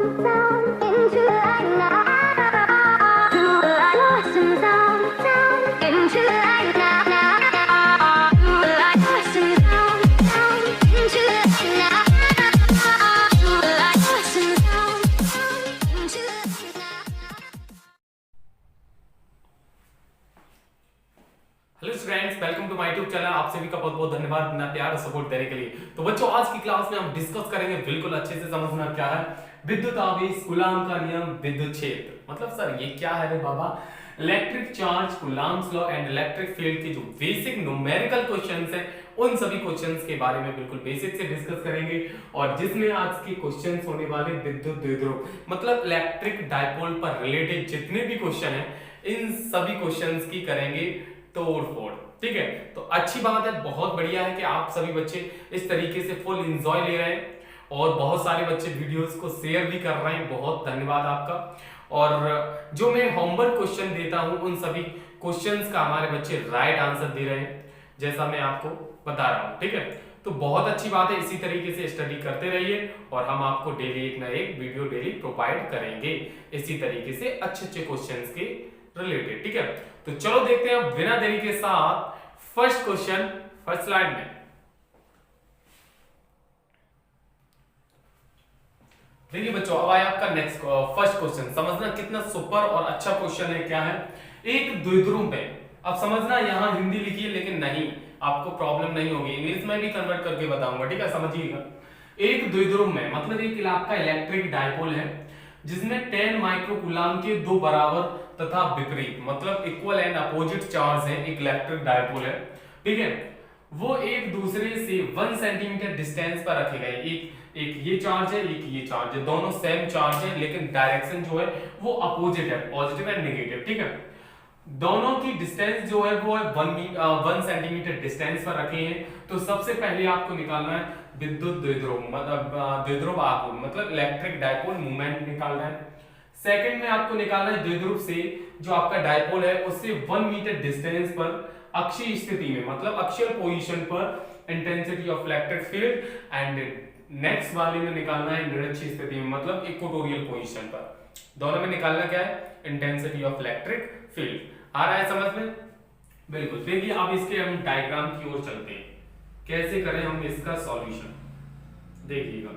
Hello students, welcome to my YouTube channel. आप सभी का बहुत बहुत धन्यवाद इतना प्यार और सपोर्ट देने के लिए। तो बच्चों, आज की क्लास में हम डिस्कस करेंगे, बिल्कुल अच्छे से समझना क्या है विद्युत आवेश, कूलाम का नियम, विद्युत क्षेत्र। मतलब सर ये क्या है रे बाबा? Electric charge, Coulomb's law and electric field के जो बेसिक न्यूमेरिकल क्वेश्चंस हैं, उन सभी क्वेश्चंस के बारे में बिल्कुल बेसिक से डिस्कस करेंगे। और जिसमें आज के क्वेश्चंस होने वाले विद्युत द्विध्रुव मतलब इलेक्ट्रिक डायपोल पर रिलेटेड जितने भी क्वेश्चन हैं, इन सभी क्वेश्चंस की करेंगे तोड़ फोड़। ठीक है, तो अच्छी बात है, बहुत बढ़िया है कि आप सभी बच्चे इस तरीके से फुल एंजॉय ले रहे हैं और बहुत सारे बच्चे वीडियोस को शेयर भी कर रहे हैं। बहुत धन्यवाद आपका। और जो मैं होमवर्क क्वेश्चन देता हूं, उन सभी क्वेश्चंस का हमारे बच्चे राइट आंसर दे रहे हैं, जैसा मैं आपको बता रहा हूं। ठीक है, तो बहुत अच्छी बात है, इसी तरीके से स्टडी करते रहिए और हम आपको डेली एक ना एक वीडियो डेली प्रोवाइड करेंगे इसी तरीके से अच्छे अच्छे क्वेश्चंस के रिलेटेड। ठीक है, तो चलो देखते हैं बिना देरी के साथ फर्स्ट क्वेश्चन, फर्स्ट स्लाइड में। देखिए बच्चों, अब आया आपका नेक्स्ट फर्स्ट क्वेश्चन। समझना कितना सुपर और अच्छा क्वेश्चन है। क्या है? एक द्विध्रुव में, अब समझना यहां हिंदी लिखिए, लेकिन नहीं, आपको प्रॉब्लम नहीं होगी, इंग्लिश में भी कन्वर्ट करके बताऊंगा। ठीक है, समझिएगा। एक द्विध्रुव में मतलब एक आपका इलेक्ट्रिक डायपोल है जिसमें 10 माइक्रोकूलाम के दो बराबर तथा विपरीत मतलब इक्वल एंड अपोजिट चार्ज है। एक इलेक्ट्रिक डायपोल है, ठीक है, वो एक दूसरे से 1 सेंटीमीटर डिस्टेंस पर रखे गए। एक ये चार्ज है, एक ये चार्ज है, दोनों सेम चार्ज है, लेकिन डायरेक्शन जो है वो अपोजिट है, पॉजिटिव एंड नेगेटिव। ठीक है, दोनों की डिस्टेंस जो है वो है 1 सेंटीमीटर डिस्टेंस पर रखे हैं। तो सबसे पहले आपको निकालना है विद्युत द्विध्रुव मतलब द्विध्रुव आघूर्ण मतलब इलेक्ट्रिक डायपोल मूवमेंट निकालना है। सेकंड में आपको निकालना है द्विध्रुव से जो आपका डायपोल है उससे 1 मीटर डिस्टेंस पर अक्षीय स्थिति में मतलब अक्षीय पोजीशन पर intensity of electric field, and next वाले में निकालना है निरक्षीय स्थिति में मतलब इक्वेटोरियल पोजीशन पर। दोनों में निकालना क्या है? Intensity of electric field. आ रहा है समझ में? बिल्कुल। देखिए अब इसके हम डायग्राम की ओर चलते हैं, कैसे करें हम इसका सॉल्यूशन। देखिएगा,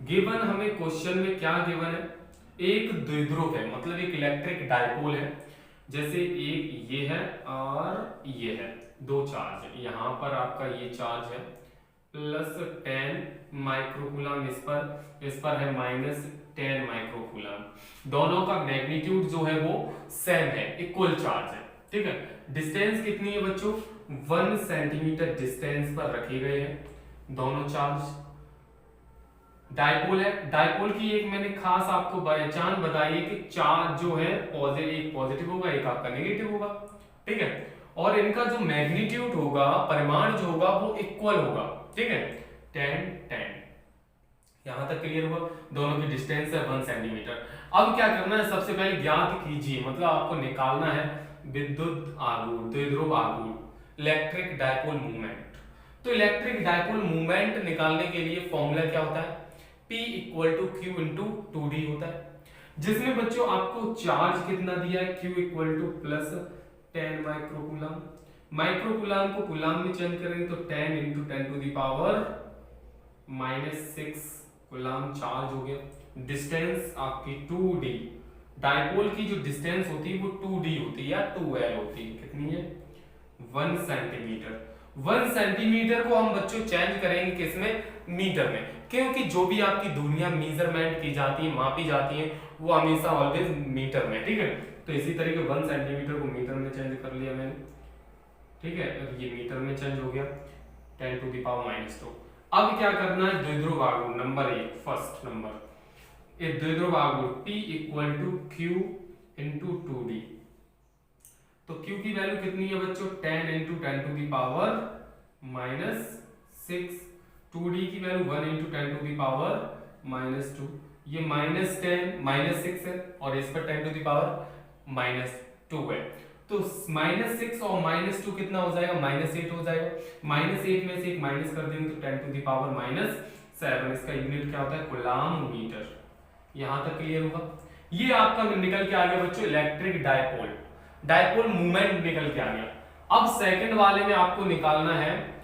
गिवन हमें क्वेश्चन में क्या गिवन है? एक द्विध्रुव है मतलब एक इलेक्ट्रिक डायपोल है, जैसे एक ये है और ये है, दो चार्ज है। यहां पर आपका ये चार्ज है प्लस 10 माइक्रोकूलम, इस पर है माइनस 10 माइक्रोकूलम। दोनों का मैग्नीट्यूड जो है वो सेम है, इक्वल चार्ज है। ठीक है, डिस्टेंस कितनी है बच्चों? 1 सेंटीमीटर डिस्टेंस पर रखे गए हैं दोनों चार्ज। डायपोल है, डायपोल की एक मैंने खास आपको पहचान बताई है कि चार्ज जो है एक पॉजिटिव होगा, एक आपका नेगेटिव होगा। ठीक है, और इनका जो मैग्नीट्यूड होगा, परिमाण जो होगा वो इक्वल होगा। ठीक है, 10 10। यहां तक क्लियर हुआ? दोनों की डिस्टेंस है 1 सेंटीमीटर। अब क्या करना है? सबसे पहले ज्ञात कीजिए, मतलब आपको निकालना है विद्युत आघूर्ण, द्विध्रुव आघूर्ण, इलेक्ट्रिक डायपोल मूवमेंट। तो इलेक्ट्रिक डायपोल मूवमेंट निकालने के लिए फॉर्मूला क्या होता है? P equal to Q into 2D होता है, जिसमें बच्चों आपको चार्ज कितना दिया है? Q equal to plus 10 microcoulomb. Microcoulomb को कूलम में चेंज करेंगे तो 10 into 10 to the power -6 coulomb charge हो गया। डिस्टेंस आपकी 2D, डायपोल की जो डिस्टेंस होती है वो 2D होती है या 2L होती है। कितनी है? 1 सेंटीमीटर। 1 सेंटीमीटर को हम बच्चों चेंज करेंगे किसमें? मीटर में, क्योंकि जो भी आपकी दूरियां मेजरमेंट की जाती है, मापी जाती हैं, वो हमेशा ऑलवेज मीटर में। ठीक है, तो इसी तरीके 1 सेंटीमीटर को मीटर में चेंज कर लिया मैंने। ठीक है, और ये मीटर में चेंज हो गया 10 टू द पावर -2। अब क्या करना है? द्विध्रुव आघूर्ण नंबर 1, फर्स्ट नंबर, ये द्विध्रुव आघूर्ण P equal to Q into 2D। तो Q की वैल्यू कितनी है बच्चों? 10 into 10 to the power -6। 2D की value 1 into 10 to the power -2। ये -10 -6 है और इस पर 10 टू द पावर -2 है। तो -6 और -2 कितना हो जाएगा? -8 हो जाएगा। -8 में से एक माइनस कर देंगे तो 10 टू द पावर -7। इसका यूनिट क्या होता है? Coulomb metre. यहां तक क्लियर होगा। ये आपका निकल के आ गया बच्चों इलेक्ट्रिक डायपोल, डायपोल मूवमेंट निकल के आ गया। अब सेकंड वाले में आपको निकालना है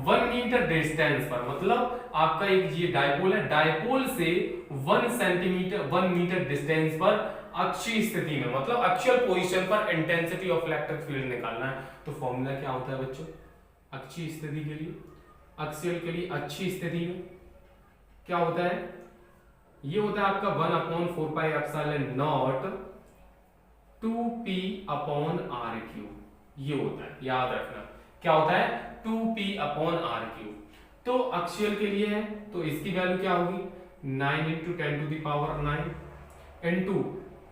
1 मीटर डिस्टेंस पर, मतलब आपका एक ये डायपोल है, डायपोल से 1 मीटर डिस्टेंस पर अक्षीय स्थिति में, मतलब एक्चुअल पोजीशन पर इंटेंसिटी ऑफ इलेक्ट्रिक फील्ड निकालना है। तो फॉर्मूला क्या होता है बच्चों अक्षीय स्थिति के लिए, एक्सियल के लिए अक्षीय स्थिति में क्या होता है, ये होता है आपका 1/4πε0 2p/r³, ये होता है, याद रखना क्या होता है 2p/r³। तो अक्षीय के लिए है तो इसकी वैल्यू क्या होगी 9 × 10⁹ इंटू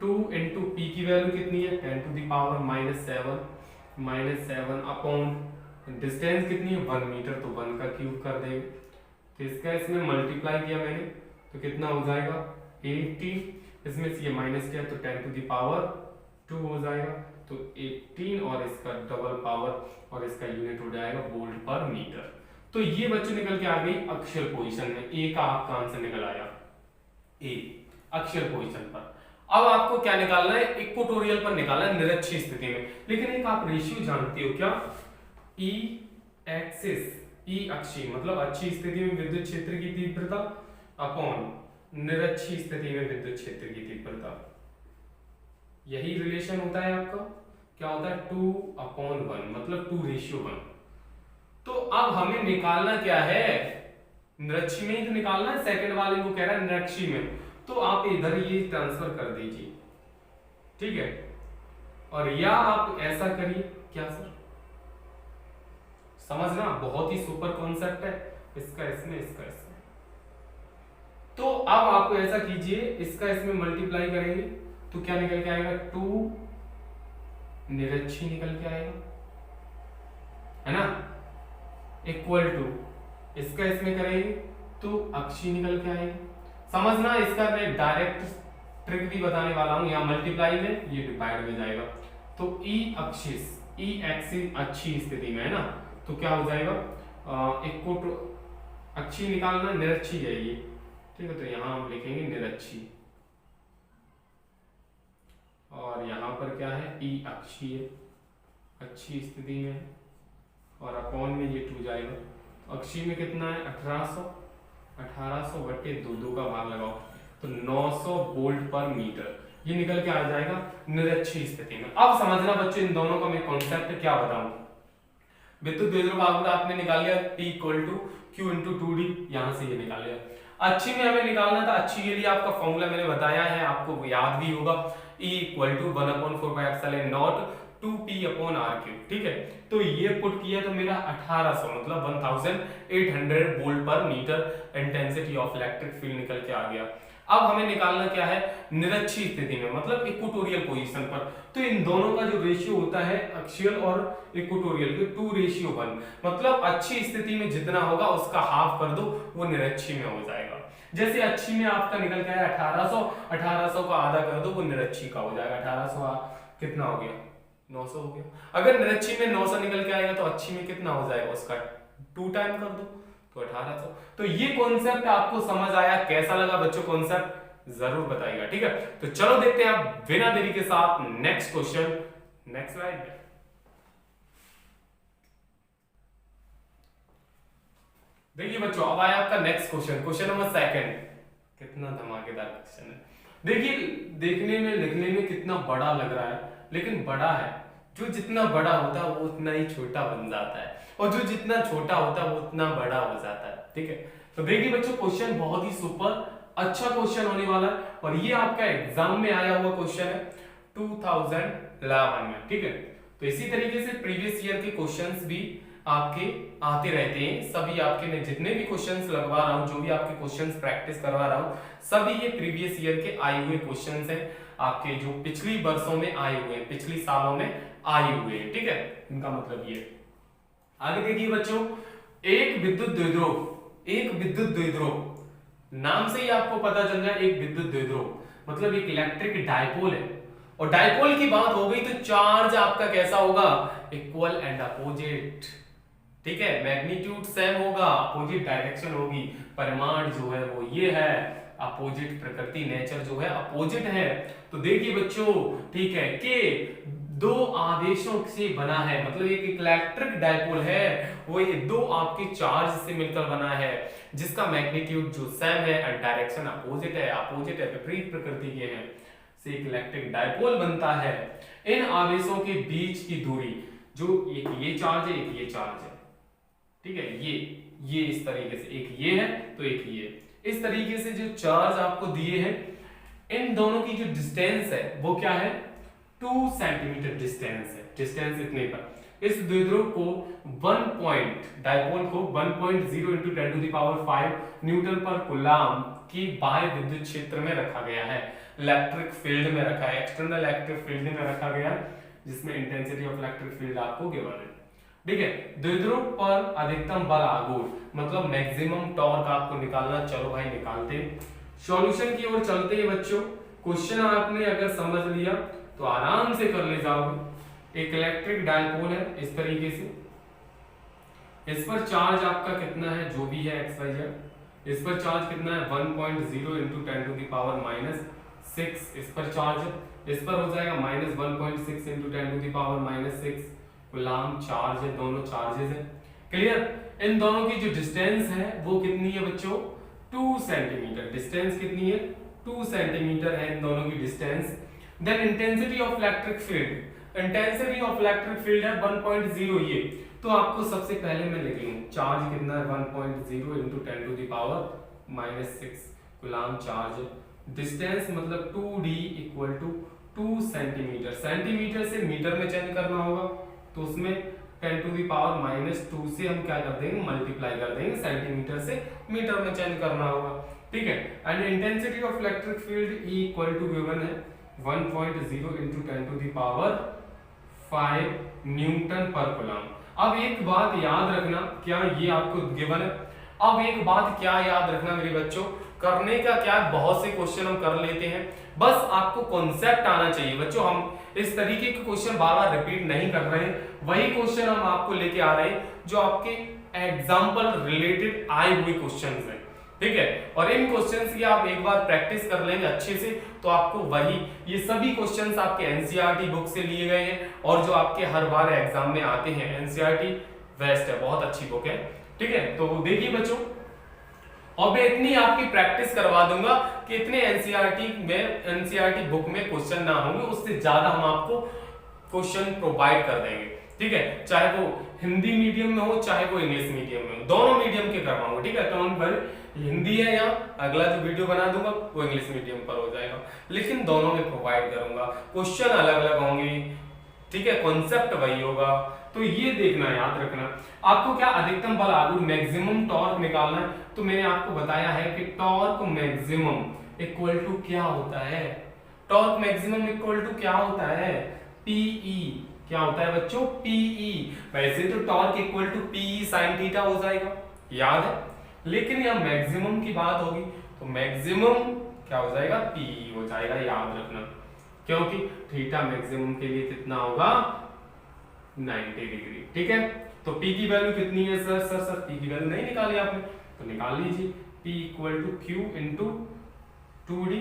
2 इंटू p की वैल्यू कितनी है 10⁻⁷ अपॉन डिस्टेंस कितनी है 1 मीटर, तो 1 का क्यूब कर देंगे। तो इसका इसमें मल्टीप्लाई किया मैंने तो कितना हो जाएगा 18, इसमें से ये माइनस किया तो 10⁻² हो जाएगा, तो 18 और इसका डबल पावर और इसका यूनिट हो जाएगा वोल्ट पर मीटर। तो ये बच्चों निकल के आ गई अक्षीय पोजीशन में, ए का आपका आंसर निकल आया ए अक्षीय पोजीशन पर। अब आपको क्या निकालना है इक्वेटोरियल पर निकालना है निरक्षीय स्थिति में। लेकिन एक आप रेशियो जानते हो क्या ई एक्सिस, ई अक्षीय मतलब अक्षीय स्थिति में विद्युत क्षेत्र की तीव्रता अपॉन निरक्षीय स्थिति में विद्युत क्षेत्र की तीव्रता, यही रिलेशन होता है आपका, क्या होता है 2/1 मतलब 2:1। तो अब हमें निकालना क्या है निरक्षीय में ही तो निकालना है, सेकंड वाले को कह रहा है निरक्षीय में, तो आप इधर ये ट्रांसफर कर दीजिए, ठीक है। और या आप ऐसा करिए, क्या सर समझना बहुत ही सुपर कॉन्सेप्ट है, इसका इसमें इसका इसमें। तो अब आपको ऐसा कीजिए इसका इसमें मल्टीप्लाई करेंगे तो क्या निकल के आएगा 2 निरक्षीय निकल के आएगा, है ना, इक्वल टू इसका इसमें करेंगे तो अक्षीय निकल के आएगा। समझना इसका मैं डायरेक्ट ट्रिक भी बताने वाला हूं, यहाँ मल्टीप्लाई में ये डिवाइड में जाएगा, तो ई एक्सिस अक्षीय स्थिति में है ना, तो क्या हो जाएगा अक्षीय निकालना निरक्षीय है ये, ठीक है, तो यहां हम लिखेंगे निरक्षीय और यहाँ पर क्या है ई अक्षीय अक्षीय स्थिति में और अपॉन में ये 2 जाएगा, अक्षीय में कितना है 1800 बटे 2 का भाग लगाओ तो 900 वोल्ट पर मीटर, ये निकल के आ जाएगा निरक्षीय स्थिति में। अब समझना बच्चों इन दोनों का मैं कॉन्सेप्ट क्या बताऊं। विद्युत द्विध्रुव आवेश आपने निकाल लिया P = Q × 2D, यहां से ये निकाल लिया। अच्छी में हमें निकालना था, अच्छी के लिए आपका फॉर्मूला मैंने बताया है, आपको याद भी होगा E = 1/4πε0 2p/r³, ठीक है। तो ये पुट किया तो मेरा 1800 मतलब 1800 volt per metre intensity of electric field निकल के आ गया। अब हमें निकालना क्या है निरक्षीय स्थिति में मतलब इक्वेटोरियल पोजीशन पर, तो इन दोनों का जो रेशियो होता है अक्षीय और इक्वेटोरियल के 2:1, मतलब अच्छी स्थिति में जितना होगा उसका हाफ कर दो वो निरक्षीय में हो जाएगा। जैसे अच्छी में आपका निकल के आया 1800 का आधा कर दो वो निरक्षीय का हो जाएगा, 1800 कितना हो गया 900 हो गया। अगर निरक्षीय में 900 निकल के आएगा तो अच्छी में कितना हो जाएगा उसका 2 टाइम कर दो तो 1800। तो ये कॉन्सेप्ट आपको समझ आया, कैसा लगा बच्चों कॉन्सेप्ट जरूर बताइएगा, ठीक है। तो चलो देखते हैं आप बिना देरी के साथ नेक्स्ट क्वेश्चन, नेक्स्ट स्लाइड में। देखिए बच्चों अब आया आपका नेक्स्ट क्वेश्चन, क्वेश्चन नंबर 2। कितना धमाकेदार क्वेश्चन है। देखिए देखने में लिखने में कितना बड़ा लग रहा है, लेकिन बड़ा है, जो जितना बड़ा होता है वो उतना ही छोटा बन जाता है और जो जितना छोटा होता है वो उतना बड़ा हो जाता है, ठीक है। तो देखिए बच्चों क्वेश्चन बहुत ही सुपर अच्छा क्वेश्चन होने वाला है और ये आपका एग्जाम में आया हुआ क्वेश्चन है 2011 में, ठीक है। तो इसी तरीके से प्रीवियस ईयर के क्वेश्चंस भी आपके आते रहते हैं, सभी आपके मैं जितने भी क्वेश्चंस लगवा रहा हूं, जो भी आपके क्वेश्चंस प्रैक्टिस करवा रहा हूं, सभी ये प्रीवियस ईयर के आए हुए क्वेश्चंस हैं, आपके जो पिछली वर्षों में आए हुए हैं, पिछली सालों में आए हुए हैं, ठीक है। इनका मतलब ये आगे देखिए बच्चों, एक विद्युत द्विध्रुव नाम से ही आपको पता चल जाए, एक विद्युत द्विध्रुव मतलब एक इलेक्ट्रिक डायपोल है और डायपोल की बात हो गई तो चार्ज आपका कैसा होगा इक्वल एंड अपोजिट, ठीक है। मैग्नीट्यूड सेम होगा, अपोजिट डायरेक्शन होगी, परिमाण जो है वो ये है, अपोजिट प्रकृति, नेचर जो है अपोजिट है। तो देखिए बच्चों, ठीक है, कि दो आवेशों से बना है, मतलब एक इलेक्ट्रिक डायपोल है, वो ये दो आपके चार्ज से मिलकर बना है, जिसका मैग्नीट्यूड जो सेम है एंड डायरेक्शन अपोजिट है, विपरीत प्रकृति के हैं, से एक इलेक्ट्रिक डायपोल बनता है। इन आवेशों के बीच की दूरी, जो एक ये चार्ज है, एक ये चार्ज है, ठीक है, ये इस तरीके से, एक ये है तो एक ये, इस तरीके से जो चार्ज आपको दिए हैं, इन दोनों की जो डिस्टेंस है वो क्या है, 2 सेंटीमीटर डिस्टेंस है, डिस्टेंस इतने पर। इस द्विध्रुव को 1 पॉइंट डायपोल को 1.0 × 10⁵ न्यूटन पर कूलाम की बाह्य विद्युत क्षेत्र में रखा गया है, इलेक्ट्रिक फील्ड में रखा है, एक्सटर्नल इलेक्ट्रिक फील्ड में रखा गया, जिसमें इंटेंसिटी ऑफ इलेक्ट्रिक फील्ड आपको गिवन है, ठीक है। द्विध्रुव पर अधिकतम बल आघूर्ण, मतलब मैक्सिमम टॉर्क आपको निकालना, चलो भाई निकालते। सॉल्यूशन की ओर चलते हैं बच्चों। क्वेश्चन आपने अगर समझ लिया तो आराम से कर ले जाओगे। एक इलेक्ट्रिक डायपोल है इस तरीके से, इस पर चार्ज आपका कितना है, जो भी है एक्स वाई जेड, इस पर चार्ज कितना है 1.0 × 10⁻⁶, इस पर चार्ज है, इस पर हो जाएगा -1.6 × 10⁻⁶ कूलाम चार्ज है, दोनों चार्जेस है, क्लियर। इन दोनों की जो डिस्टेंस है वो कितनी है बच्चों, 2 सेंटीमीटर, डिस्टेंस कितनी है, 2 सेंटीमीटर है इन दोनों की distance. Then intensity of electric field, intensity of electric field है 1.0, ये तो आपको सबसे पहले मैं लिख लूं, चार्ज कितना है 1.0 × 10⁻⁶ कूलाम चार्ज, डिस्टेंस मतलब 2d = 2 सेंटीमीटर, सेंटीमीटर से मीटर में चेंज करना होगा, तो उसमें 10⁻⁻² से हम क्या कर देंगे, मल्टीप्लाई कर देंगे, सेंटीमीटर से मीटर में चेंज करना होगा, ठीक है। And intensity of electric field E given है 1.0 × 10⁵ न्यूटन पर कूलाम। अब एक बात याद रखना, क्या ये आपको गिवन है, अब एक बात क्या याद रखना मेरे बच्चों, करने का क्या, बहुत से क्वेश्चन हम कर लेते हैं, बस आपको कॉन्सेप्ट आना चाहिए बच्चों। हम इस तरीके के क्वेश्चन बार बार रिपीट नहीं कर रहे हैं, वही क्वेश्चन हम आपको लेके आ रहे हैं जो आपके एग्जाम्पल रिलेटेड आए हुए क्वेश्चंस हैं, ठीक है। और इन क्वेश्चंस की आप एक बार प्रैक्टिस कर लेंगे अच्छे से, तो आपको वही, ये सभी क्वेश्चंस आपके एनसीईआरटी बुक से लिए गए हैं, और जो आपके हर बार एग्जाम में आते हैं, एनसीईआरटी बेस्ट है, बहुत अच्छी बुक है, ठीक है। तो देखिए बच्चों, और मैं इतनी आपकी प्रैक्टिस करवा दूंगा कि इतने एनसीईआरटी बुक में क्वेश्चन ना होंगे, उससे ज्यादा हम आपको क्वेश्चन प्रोवाइड कर देंगे, ठीक है। चाहे वो हिंदी मीडियम में हो, चाहे वो इंग्लिश मीडियम में हो, दोनों मीडियम के करवाऊंगा, ठीक है। डोंट वरी, हिंदी है या अगला जो वीडियो बना दूंगा वो इंग्लिश मीडियम पर हो जाएगा, लेकिन दोनों में प्रोवाइड करूंगा, क्वेश्चन अलग अलग होंगे, ठीक है, कॉन्सेप्ट वही होगा। तो ये देखना, याद रखना, आपको क्या अधिकतम बल आघूर्ण, मैक्सिमम टॉर्क निकालना है, तो मैंने आपको बताया है कि टॉर्क मैक्सिमम इक्वल टू क्या होता है, टॉर्क मैक्सिमम इक्वल टू क्या होता है, पीई, क्या होता है बच्चों, पीई। वैसे तो torque equal to PE sin theta हो जाएगा, याद है, लेकिन यह मैक्सिमम की बात होगी तो मैक्सिमम क्या हो जाएगा, पीई हो जाएगा, याद रखना, क्योंकि थीटा मैक्सिमम के लिए कितना होगा, 90 डिग्री, ठीक है। तो P की वैल्यू कितनी है सर P की वैल्यू नहीं निकाली आपने, तो निकाल लीजिए, P = Q × 2d।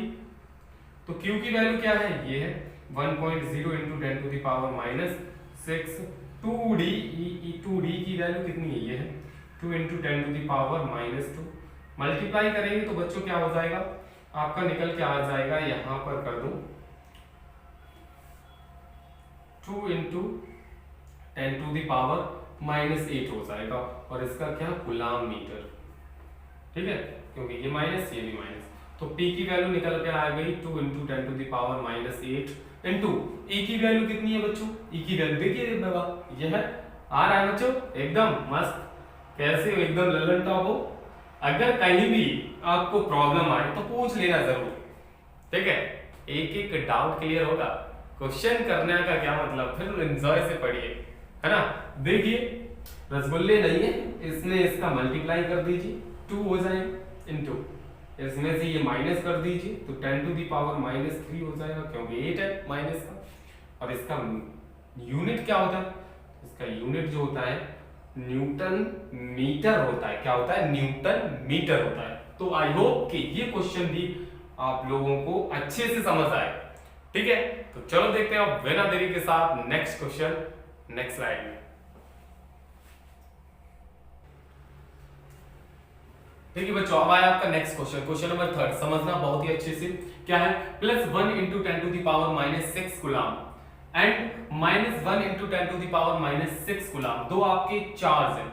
तो Q की वैल्यू क्या है, ये है 1.0 × 10⁻⁶, 2d की वैल्यू कितनी है, ये है 2 × 10⁻²। मल्टीप्लाई करेंगे तो बच्चों क्या हो जाएगा, आपका निकल के आ जाएगा, यहां पर कर दूं 2 × 10⁻⁸ हो जाएगा, और इसका क्या, कूलाम मीटर, ठीक है, क्योंकि ये माइनस ये भी माइनस, तो P की वैल्यू निकल के आ गई 2 × 10⁻⁸ इनटू E की वैल्यू कितनी है बच्चों, E की वैल्यू देखिए बाबा, ये है, आ रहा है बच्चों, एकदम मस्त, कैसे हो, एकदम लल्लन टॉप हो। अगर कहीं भी आपको प्रॉब्लम आए तो पूछ लेना जरूर, ठीक है, एक एक डाउट क्लियर होगा, क्वेश्चन करने का क्या मतलब, फिर एंजॉय से पढ़िए, है ना। देखिए रसगुल्ले नहीं है, इसमें इसका मल्टीप्लाई कर दीजिए, 2 हो जाएगा, इनटू इसमें से ये माइनस कर दीजिए, तो 10⁻³ हो जाएगा, क्योंकि 8 है माइनस का, और इसका यूनिट क्या होता है, इसका यूनिट जो होता है न्यूटन मीटर होता है, क्या होता है, न्यूटन मीटर होता है, तो आई होप कि ये क्वेश्चन भी आप लोगों को अच्छे से समझ आए। ठीक है, तो चलो देखते हैं अब बिना देरी के साथ नेक्स्ट क्वेश्चन नेक्स्ट स्लाइड में। ठीक है बच्चों, अब आया आपका नेक्स्ट क्वेश्चन, क्वेश्चन नंबर 3। समझना बहुत ही अच्छे से। क्या है, +1 × 10⁻⁻6 कूलम एंड -1 × 10⁻⁻6 कूलम, दो आपके चार्ज है,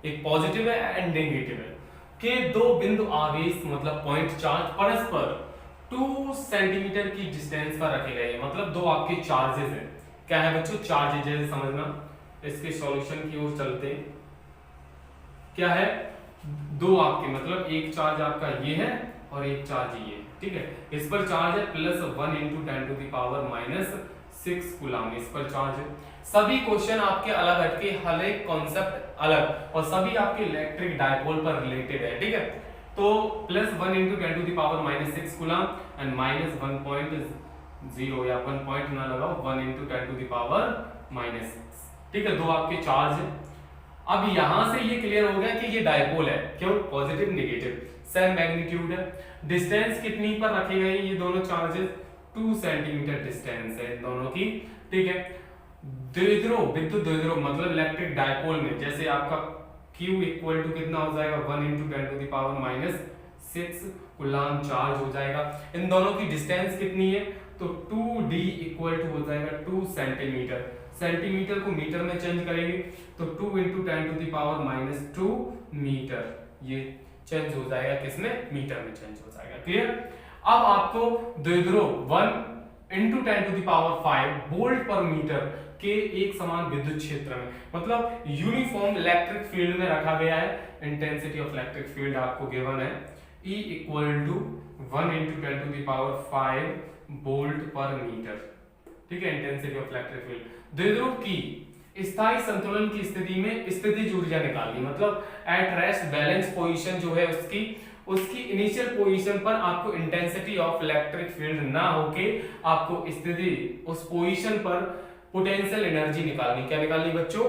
एक पॉजिटिव है एंड नेगेटिव है, के दो बिंदु आवेश मतलब पॉइंट चार्ज परस्पर 2 सेंटीमीटर की डिस्टेंस पर रखे गए हैं। मतलब दो आपके चार्जेस हैं। क्या है बच्चों, चार्जेस जैसे समझना। इसके सॉल्यूशन की ओर चलते हैं। क्या है, दो आपके मतलब एक चार्ज आपका ये है और एक चार्ज ये है। ठीक है, इस पर चार्ज है +1 × 10⁻⁻6 कूलम, इस पर चार्ज है। सभी क्वेश्चन आपके अलग हटके, हर एक कॉन्सेप्ट अलग, और सभी आपके इलेक्ट्रिक डायपोल पर रिलेटेड है। ठीक है, तो +1 × 10⁻⁻6 कूलम एंड -1.0 या 1 पॉइंट ना लगाओ, 1 × 10⁻⁻6। ठीक है, दो आपके चार्ज है। अब यहां से ये क्लियर हो गया कि ये डायपोल है। क्यों, पॉजिटिव नेगेटिव सेम मैग्नीट्यूड है। डिस्टेंस कितनी पर रखे गए ये दोनों चार्जेस, 2 सेंटीमीटर डिस्टेंस है इन दोनों की। ठीक है, द्विध्रुव विद्युत द्विध्रुव मतलब इलेक्ट्रिक डायपोल में जैसे आपका Q इक्वल टू कितना हो जाएगा, 1 × 10⁻⁻6 कूलम चार्ज हो जाएगा। इन दोनों की डिस्टेंस कितनी है, तो 2D इक्वल टू हो जाएगा 2 सेंटीमीटर। सेंटीमीटर को मीटर में चेंज करेंगे तो 2 × 10⁻⁻2 मीटर, ये चेंज हो जाएगा किसमें, मीटर में चेंज हो जाएगा। क्लियर। अब आपको द्विध्रुव 1 × 10⁵ वोल्ट पर मीटर के एक समान विद्युत क्षेत्र में, मतलब यूनिफॉर्म इलेक्ट्रिक फील्ड में रखा गया है। इंटेंसिटी ऑफ इलेक्ट्रिक फील्ड आपको गिवन है, E equal to 1 × 10⁵ volt per metre. ठीक है, इंटेंसिटी ऑफ इलेक्ट्रिक फील्ड। द्विध्रुव की स्थायी संतुलन की स्थिति में स्थितिज ऊर्जा निकालनी, मतलब एट रेस्ट बैलेंस पोजीशन जो है उसकी इनिशियल पोजीशन पर आपको इंटेंसिटी ऑफ इलेक्ट्रिक फील्ड ना होके आपको स्थिति उस पोजीशन पर पोटेंशियल एनर्जी निकालनी। क्या निकालनी बच्चों,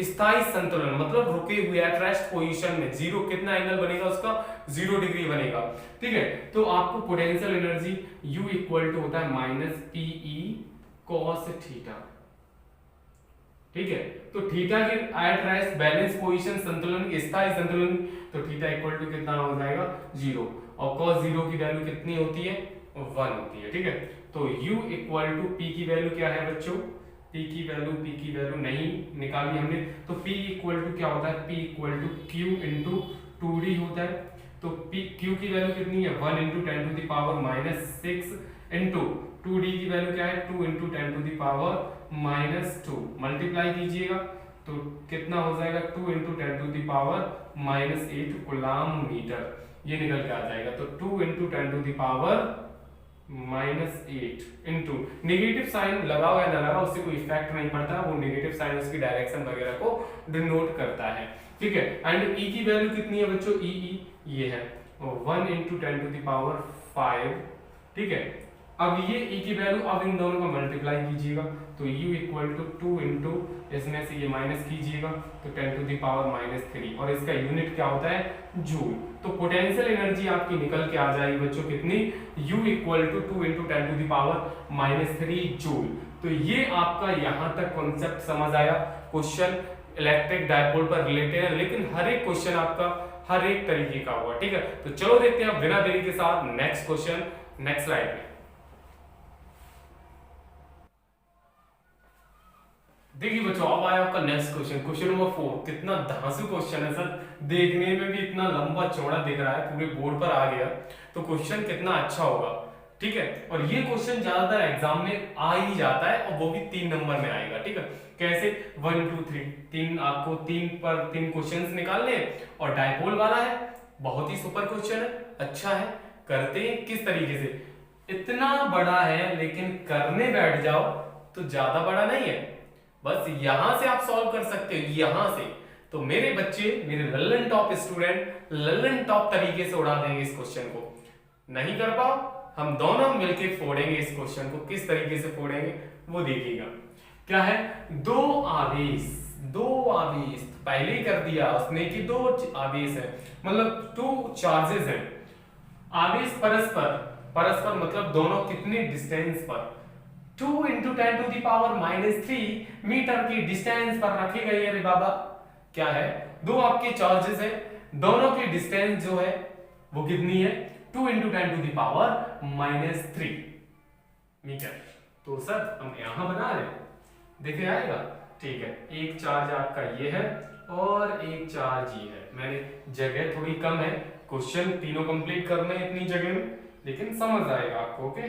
स्थायी संतुलन मतलब रुके हुए एट रेस्ट पोजीशन में जीरो, कितना एंगल बनेगा उसका, 0 डिग्री बनेगा। ठीक है, तो आपको potential energy U equal to होता है -PE cos थीटा। ठीक है, तो थीटा की एट रेस्ट बैलेंस पोजीशन संतुलन की स्थायी संतुलन, तो थीटा इक्वल टू कितना हो जाएगा 0, और cos 0 की वैल्यू कितनी होती है, 1 होती है। ठीक है, तो U इक्वल टू P की वैल्यू क्या है बच्चों, P की वैल्यू नहीं निकाली हमने, तो P इक्वल टू क्या होता है, P equal to Q into 2D होता है। तो Q की वैल्यू कितनी है, 1 × 10⁻⁻6 इंटू 2D की वैल्यू क्या है, 2 × 10⁻⁻2 मल्टीप्लाई कीजिएगा तो कितना हो जाएगा, 2 × 10⁻⁻8 कूलम मीटर, ये निकल के आ जाएगा। तो 2 × 10⁻⁸ इंटू नेगेटिव साइन लगाओ या ना लगाओ उससे कोई इफेक्ट नहीं पड़ता, वो नेगेटिव साइन उसकी डायरेक्शन वगैरह को डिनोट करता है। ठीक है, एंड E की वैल्यू कितनी है बच्चों, ये है 1 × 10⁵। ठीक है, अब ये E की वैल्यू, अब इन दोनों का मल्टीप्लाई कीजिएगा तो U इक्वल टू 2 इंटू इसमें से ये माइनस कीजिएगा तो 10⁻³ और इसका यूनिट क्या होता है, जूल। तो पोटेंशियल एनर्जी आपकी निकल के आ जाएगी बच्चों कितनी, U इक्वल टू 2 × 10⁻³ जूल। तो ये आपका यहाँ तक कॉन्सेप्ट समझ आया। क्वेश्चन इलेक्ट्रिक डायपोल पर रिलेटेड है, लेकिन हर एक क्वेश्चन आपका हर एक तरीके का हुआ। ठीक है, तो चलो देखते हैं बिना देरी के साथ नेक्स्ट क्वेश्चन नेक्स्ट स्लाइड में। देखिए बच्चों, अब आया आपका नेक्स्ट क्वेश्चन, क्वेश्चन नंबर 4। कितना धांसू क्वेश्चन है सर, देखने में भी इतना लंबा चौड़ा दिख रहा है, पूरे बोर्ड पर आ गया, तो क्वेश्चन कितना अच्छा होगा। ठीक है, और ये क्वेश्चन ज्यादातर एग्जाम में आ ही जाता है, और वो भी 3 नंबर में आएगा। ठीक है, कैसे, 1 2 3 3 आपको 3 पर 3 क्वेश्चंस निकालने, और डायपोल वाला है, बहुत ही सुपर क्वेश्चन है, अच्छा है। करते हैं किस तरीके से, इतना बड़ा है लेकिन करने बैठ जाओ तो ज्यादा बड़ा नहीं है, बस यहां से आप सॉल्व कर सकते हो, यहां से। तो मेरे बच्चे, मेरे Lallan top student Lallan top तरीके से उड़ा देंगे इस क्वेश्चन को। नहीं कर पाओ, हम दोनों मिलके फोड़ेंगे इस क्वेश्चन को। किस तरीके से फोड़ेंगे वो देखिएगा। क्या है, दो आवेश पहले ही कर दिया उसने कि 2 आवेश है, मतलब 2 चार्जेस हैं, आवेश परस्पर, परस्पर मतलब दोनों कितने डिस्टेंस पर, 2 × 10⁻³ मीटर की डिस्टेंस पर रखे गए। अरे बाबा क्या है, दो आपके चार्जेस है, दोनों की डिस्टेंस जो है वो कितनी है, 2 × 10⁻³ मीटर। तो सर हम यहां बना रहे हैं, देखे आएगा, ठीक है। एक चार्ज आपका ये है और एक चार्ज ये है। मैंने जगह थोड़ी कम है, क्वेश्चन तीनों कंप्लीट करने हैं इतनी जगह में, लेकिन समझ आएगा आपको। ओके,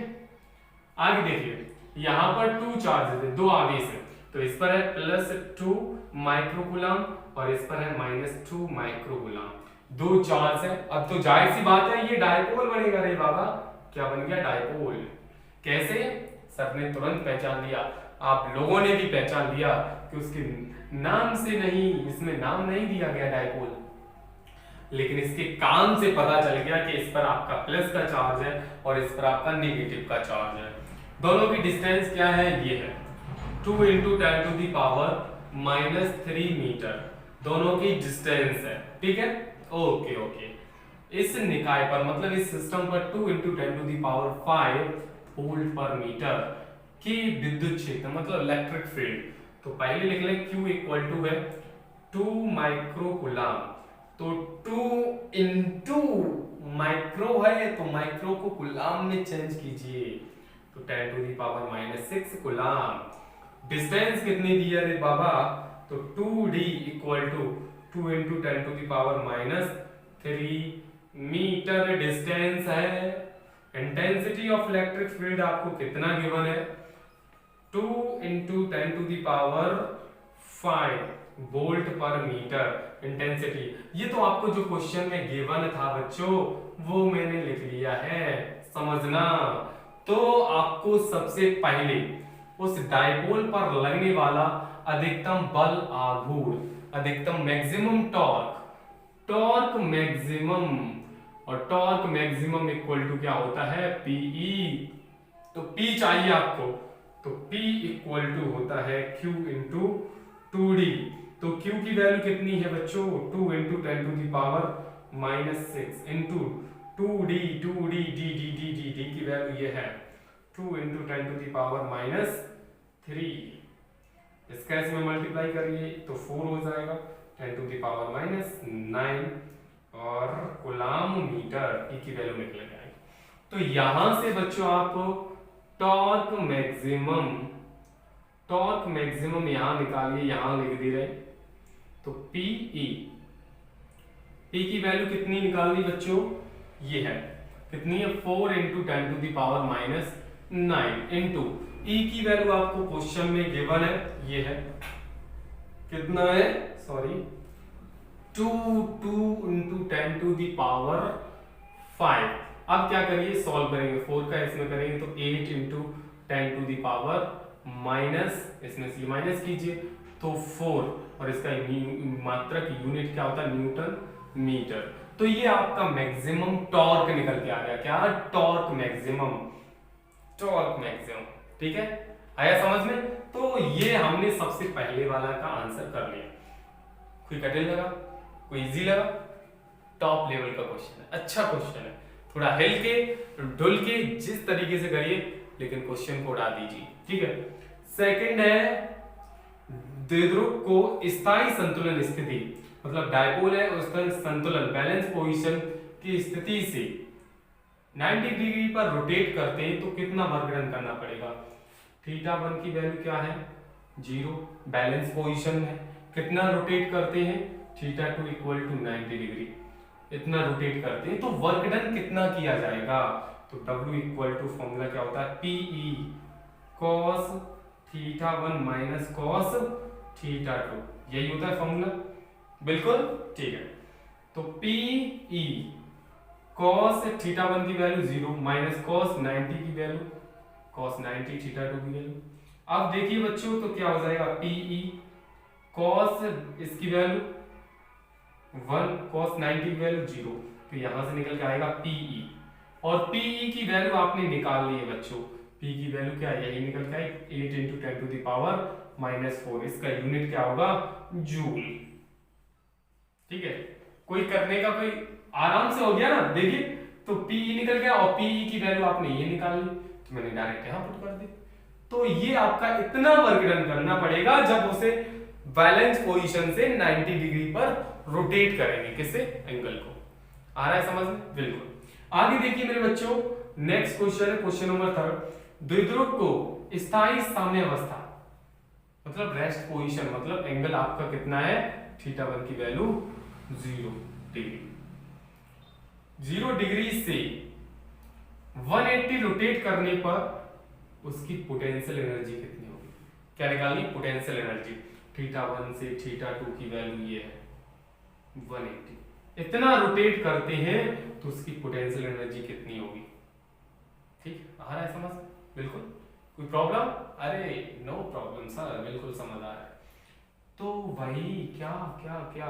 आगे देखिए, यहाँ पर 2 चार्जेस है, 2 आवेश है, तो इस पर है +2 माइक्रोकूलम और इस पर है -2 माइक्रोकूलम। 2 चार्ज है। अब तो जाहिर सी बात है ये डायपोल बनेगा। रे बाबा क्या बन गया, डायपोल। कैसे, सर ने तुरंत पहचान लिया, आप लोगों ने भी पहचान लिया कि उसके नाम से नहीं, इसमें नाम नहीं दिया गया डायपोल, लेकिन इसके काम से पता चल गया कि इस पर आपका प्लस का चार्ज है और इस पर आपका नेगेटिव का चार्ज है। दोनों की डिस्टेंस क्या है, ये है 2 × 10⁻³ मीटर, दोनों की डिस्टेंस है। ठीक है, ओके ओके। इस निकाय पर मतलब इस सिस्टम पर 2 × 10⁵ वोल्ट पर मीटर की विद्युत क्षेत्र मतलब इलेक्ट्रिक फील्ड, तो पहले लिख लें Q = है 2 माइक्रोकूलम, तो 2 × माइक्रो है तो माइक्रो को कूलम में चेंज कीजिए, तो 10⁻⁻6 कूलम। डिस्टेंस कितनी दी है रे बाबा, तो 2D = 2 × 10⁻³ मीटर डिस्टेंस है। इंटेंसिटी ऑफ इलेक्ट्रिक फील्ड आपको कितना गिवन है, 2 × 10⁵ वोल्ट पर मीटर इंटेंसिटी। ये तो आपको जो क्वेश्चन में गिवन था बच्चों वो मैंने लिख लिया है, समझना। तो आपको सबसे पहले उस डायपोल पर लगने वाला अधिकतम बल आघूर्ण, अधिकतम मैक्सिमम टॉर्क, टॉर्क मैक्सिमम, और टॉर्क मैक्सिमम इक्वल टू क्या होता है, PE। तो P चाहिए आपको, तो P इक्वल टू होता है Q × 2D। तो Q की वैल्यू कितनी है बच्चों, 2 × 10⁻⁻6 इंटू 2D, 2D D की वैल्यू ये है 2 × 10⁻⁻3। इसका इसमें मल्टीप्लाई करिए तो 4 हो जाएगा, 10⁻⁹ और कूलम मीटर E की वैल्यू निकल जाएगी। तो यहां से बच्चों आप टॉर्क मैक्सिमम यहां निकालिए, यहां लिख दी रहे, तो PE, P की वैल्यू कितनी निकालनी बच्चों, ये है कितनी है, 4 × 10⁻⁹ इंटू E की वैल्यू आपको क्वेश्चन में गिवन है, ये है कितना है, सॉरी 2 × 10⁵। अब क्या करिए, सॉल्व करेंगे, 4 का इसमें करेंगे तो 8 × 10⁻⁻, इसमें से माइनस कीजिए तो 4, और इसका मात्रक यूनिट क्या होता है, न्यूटन मीटर। तो ये आपका मैक्सिमम टॉर्क निकल के आ गया, क्या, टॉर्क मैक्सिमम। ठीक है, आया समझ में। तो ये हमने सबसे पहले वाला का आंसर कर लिया। कोई कठिन लगा, कोई इजी लगा, टॉप लेवल का क्वेश्चन है, अच्छा क्वेश्चन है, थोड़ा हिल के डुल के जिस तरीके से करिए, लेकिन क्वेश्चन को उड़ा दीजिए। ठीक है, सेकंड है द्विध्रुव को स्थायी संतुलन स्थिति, मतलब डायपोल है उसका संतुलन बैलेंस पोजीशन की स्थिति से 90 डिग्री पर रोटेट करते हैं तो कितना वर्क करना पड़ेगा। θ1 की वैल्यू क्या है, 0, बैलेंस पोजीशन में कितना रोटेट करते हैं, θ2 = 90 डिग्री, इतना रोटेट करते हैं तो वर्क डन कितना किया जाएगा। तो W = फॉर्मूला क्या होता है, PE cos θ1 - cos θ2, यही होता है फॉर्मूला, बिल्कुल ठीक है। तो PE cos θ1 की वैल्यू 0 माइनस cos 90 की वैल्यू cos 90 θ2 की वैल्यू। अब देखिए बच्चों तो क्या हो जाएगा, PE cos इसकी वैल्यू 1 cos 90 की वैल्यू 0, तो यहां से निकल के आएगा PE, और PE की वैल्यू आपने निकाल ली है बच्चों, P की वैल्यू क्या है, यही निकल के आई 8 × 10⁻⁻4, इसका यूनिट क्या होगा, जूल। ठीक है, कोई करने का कोई आराम से हो गया ना। देखिए तो पीई निकल गया और पीई की वैल्यू आपने ये निकाल ली, तो मैंने डायरेक्ट यहां पुट कर दी। तो ये आपका इतना वर्क डन करना पड़ेगा जब उसे बैलेंस पोजीशन से 90 डिग्री पर रोटेट करेंगे, किससे, एंगल को। आ रहा है समझ में? बिल्कुल। आगे देखिए मेरे बच्चों, नेक्स्ट क्वेश्चन है क्वेश्चन नंबर 3। द्विध्रुव को स्थायी साम्यावस्था मतलब रेस्ट पोजीशन, मतलब एंगल आपका कितना है, θ1 की वैल्यू 0 डिग्री। 0 डिग्री से 180 रोटेट करने पर उसकी पोटेंशियल एनर्जी कितनी होगी? क्या निकालनी? Potential energy. θ1 से θ2 की वैल्यू ये है 180। इतना रोटेट करते हैं तो उसकी पोटेंशियल एनर्जी कितनी होगी? ठीक, आ रहा है समझ? बिल्कुल। कोई प्रॉब्लम? अरे नो प्रॉब्लम सर, बिल्कुल समझ आ रहा है। तो वही क्या क्या क्या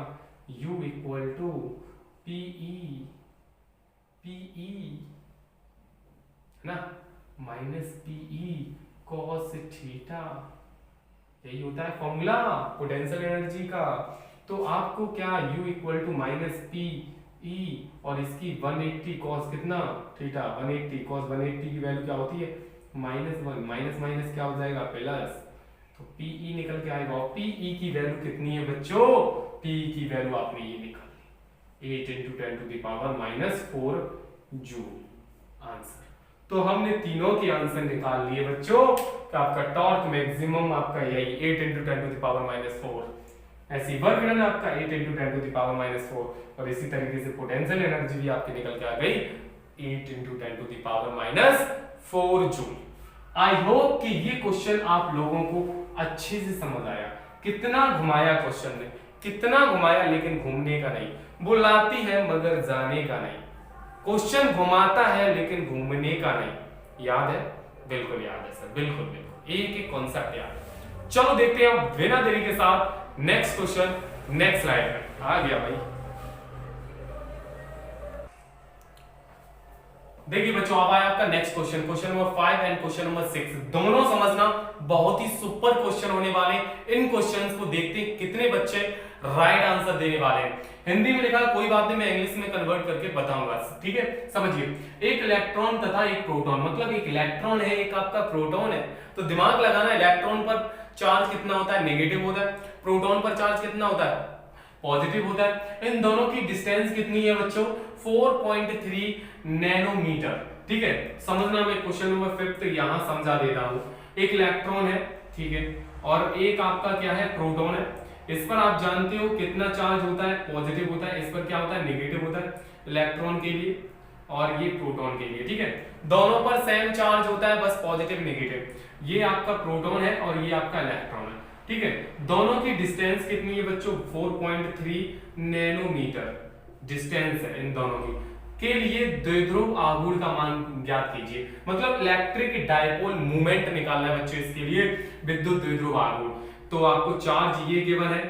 U इक्वल टू पीई है ना, माइनस पीई कॉस थीटा, यही होता है फॉर्मूला पोटेंशियल एनर्जी का। तो आपको क्या U equal to minus PE और इसकी 180 कॉस कितना थीटा, 180 कॉस 180 की वैल्यू क्या होती है, -1, माइनस माइनस क्या हो जाएगा, प्लस। तो पीई निकल के आएगा और पीई की वैल्यू कितनी है बच्चों, पीई की वैल्यू आपने ये निकाल ली 8 × 10⁻⁴ जूल। आंसर तो हमने तीनों के आंसर निकाल लिए बच्चों। तो आपका टॉर्क मैक्सिमम आपका यही 8 × 10⁻⁴, ऐसी वर्क डन आपका 8 × 10⁻⁴, और इसी तरीके से पोटेंशियल एनर्जी भी आपकी निकल के आ गई 8 × 10⁻⁴ जूल। आई होप कि ये क्वेश्चन आप लोगों को अच्छे से समझ आया। कितना घुमाया क्वेश्चन ने, कितना घुमाया, लेकिन घूमने का नहीं, बुलाती है मगर जाने का नहीं। क्वेश्चन घुमाता है लेकिन घूमने का नहीं। याद है? बिल्कुल याद है सर, बिल्कुल बिल्कुल, एक एक कॉन्सेप्ट याद है। चलो देखते हैं अब बिना देरी के साथ नेक्स्ट क्वेश्चन, नेक्स्ट स्लाइड में आ गया भाई। देखिए बच्चों, अब आया आपका next question, question number 5 and question number 6। दोनों समझना, बहुत ही सुपर क्वेश्चन होने वाले। इन क्वेश्चंस को देखते हैं कितने बच्चे राइट आंसर देने वाले हैं। हिंदी में लिखा, कोई बात नहीं, मैं इंग्लिश में कन्वर्ट करके बताऊंगा, ठीक है? समझिए, एक इलेक्ट्रॉन तथा एक प्रोटॉन, मतलब एक इलेक्ट्रॉन है, एक आपका प्रोटॉन है। तो दिमाग लगाना, इलेक्ट्रॉन पर चार्ज कितना होता है, नेगेटिव होता है। प्रोटॉन पर चार्ज कितना होता है, पॉजिटिव होता है। इन दोनों की डिस्टेंस कितनी है बच्चों, 4.3 नैनोमीटर। ठीक है, समझना, मैं क्वेश्चन नंबर 5 यहां समझा देता हूं। एक इलेक्ट्रॉन है, ठीक है, और एक आपका क्या है, प्रोटॉन है। इस पर आप जानते हो कितना चार्ज होता है, पॉजिटिव होता है। इस पर क्या होता है, नेगेटिव होता है, इलेक्ट्रॉन के लिए और ये प्रोटॉन के लिए। ठीक है, दोनों पर सेम चार्ज होता है, बस पॉजिटिव नेगेटिव। ये आपका प्रोटॉन है और ये आपका इलेक्ट्रॉन है। ठीक है, दोनों की डिस्टेंस कितनी है बच्चों, 4.3 नैनोमीटर डिस्टेंस है इन दोनों की। के लिए द्विध्रुव आघूर्ण का मान ज्ञात कीजिए, मतलब इलेक्ट्रिक डायपोल मोमेंट निकालना है बच्चों इसके लिए, विद्युत द्विध्रुव आघूर्ण। तो आपको चार्ज ये गिवन है,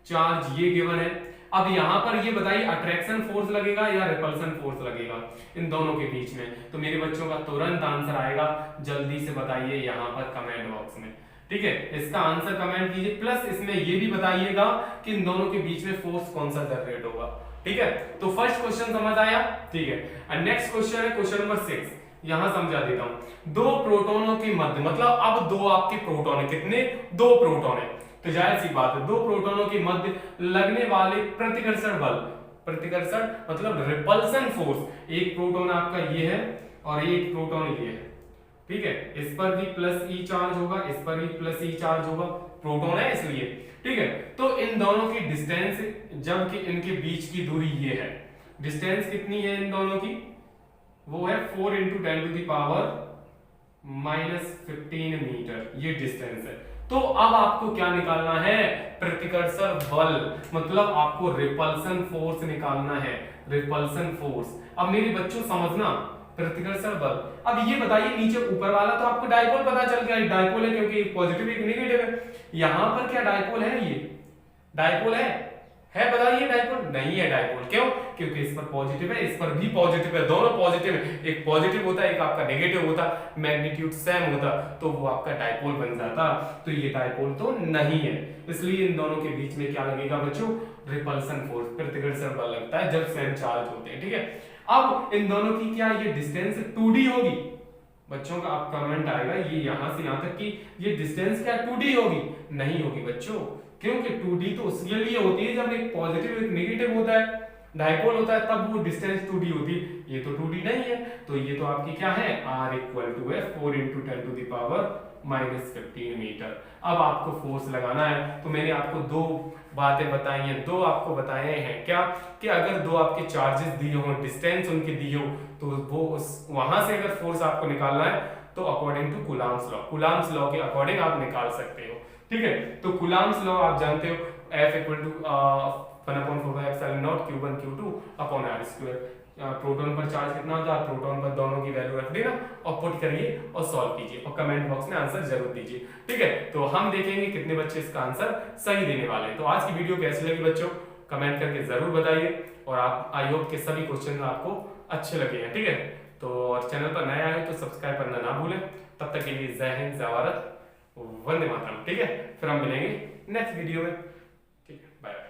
चार्ज ये गिवन है। अब यहां पर ये बताइए अट्रैक्शन फोर्स लगेगा या रिपल्सन फोर्स लगेगा इन दोनों के बीच में। तो मेरे बच्चों का तुरंत आंसर आएगा, जल्दी से बताइए यहां पर कमेंट बॉक्स में। ठीक है, इसका आंसर कमेंट कीजिए, प्लस इसमें ये भी बताइएगा कि इन दोनों के बीच में फोर्स कौन सा जनरेट होगा। ठीक है, तो फर्स्ट क्वेश्चन समझ आया। ठीक है, और नेक्स्ट क्वेश्चन है क्वेश्चन नंबर 6। यहां समझा देता हूं, दो प्रोटॉनों के मध्य, मतलब अब दो आपके प्रोटॉन है, कितने, दो प्रोटॉन है। तो जाहिर सी बात है, दो प्रोटॉनों के मध्य लगने वाले प्रतिकर्षण बल, प्रतिकर्षण मतलब रिपल्सन फोर्स, एक प्रोटॉन आपका ये है और एक प्रोटॉन ये है। ठीक है, इस पर भी प्लस ई चार्ज होगा, इस पर भी प्लस ई चार्ज होगा, प्रोटॉन है इसलिए। ठीक है, तो इन दोनों की डिस्टेंस, जबकि इनके बीच की दूरी ये है, डिस्टेंस कितनी है इन दोनों की, वो है 4 × 10⁻⁻15 मीटर, ये डिस्टेंस है। तो अब आपको क्या निकालना है, प्रतिकर्षण बल, मतलब आपको रिपल्सन फोर्स निकालना है, रिपल्सन फोर्स। अब मेरे बच्चों समझना, प्रतिकर्षण बल। अब ये बताइए, नीचे ऊपर वाला तो आपको डायपोल पता चल गया, डायपोल है क्योंकि एक पॉजिटिव एक नेगेटिव है। यहां पर क्या डायपोल है, ये डायपोल है बताइए, डायपोल नहीं है डायपोल। क्यों, क्योंकि इस पर पॉजिटिव है, इस पर भी पॉजिटिव है, दोनों पॉजिटिव है। एक पॉजिटिव होता है, एक आपका नेगेटिव होता, मैग्नीट्यूड सेम होता, तो वो आपका डायपोल बन जाता। तो ये डायपोल तो नहीं है, इसलिए इन दोनों के बीच में क्या लगेगा बच्चों, रिपल्सन फोर्स, प्रतिकर्षण बल लगता है जब सेम चार्ज होते हैं। ठीक है, अब इन दोनों की क्या ये डिस्टेंस 2D होगी? बच्चों का आप कमेंट आएगा ये यहां से यहां तक कि ये डिस्टेंस क्या 2D होगी? नहीं होगी बच्चों, क्योंकि 2D तो उसके लिए होती है जब एक पॉजिटिव एक नेगेटिव होता है, डायपोल होता है, तब वो डिस्टेंस 2D होती है। ये तो 2D नहीं है, तो ये तो आपकी क्या है R इक्वल टू है 4 into 10 to the power -15 metre. अब आपको फोर्स लगाना है, तो मैंने आपको दो बातें बताई हैं, दो आपको बताए हैं क्या कि अगर दो आपके चार्जेस दिए हो, डिस्टेंस उनके दिए हो, तो वो वहां से अगर फोर्स आपको निकालना है तो अकॉर्डिंग टू कुलाम्स लॉ के अकॉर्डिंग आप निकाल सकते हो। ठीक है, तो कुलाम्स लॉ आप जानते हो, F equal to 1/4 Q1 Q2 upon R²। Proton पर चार्ज कितना होता है, प्रोटॉन पर दोनों की वैल्यू रख देना और पुट करिए और सॉल्व कीजिए और कमेंट बॉक्स में आंसर जरूर दीजिए। ठीक है, तो हम देखेंगे कितने बच्चे इसका आंसर सही देने वाले हैं। तो आज की वीडियो कैसी लगी बच्चों, कमेंट करके जरूर बताइए, और आप आई होप के सभी क्वेश्चन आपको अच्छे लगे हैं। ठीक है, तो और चैनल पर नया है तो सब्सक्राइब करना ना भूलें। तब तक के लिए जय हिंद, जय भारत, वंदे मातरम। ठीक है, फिर हम मिलेंगे नेक्स्ट वीडियो में। ठीक है, बाय।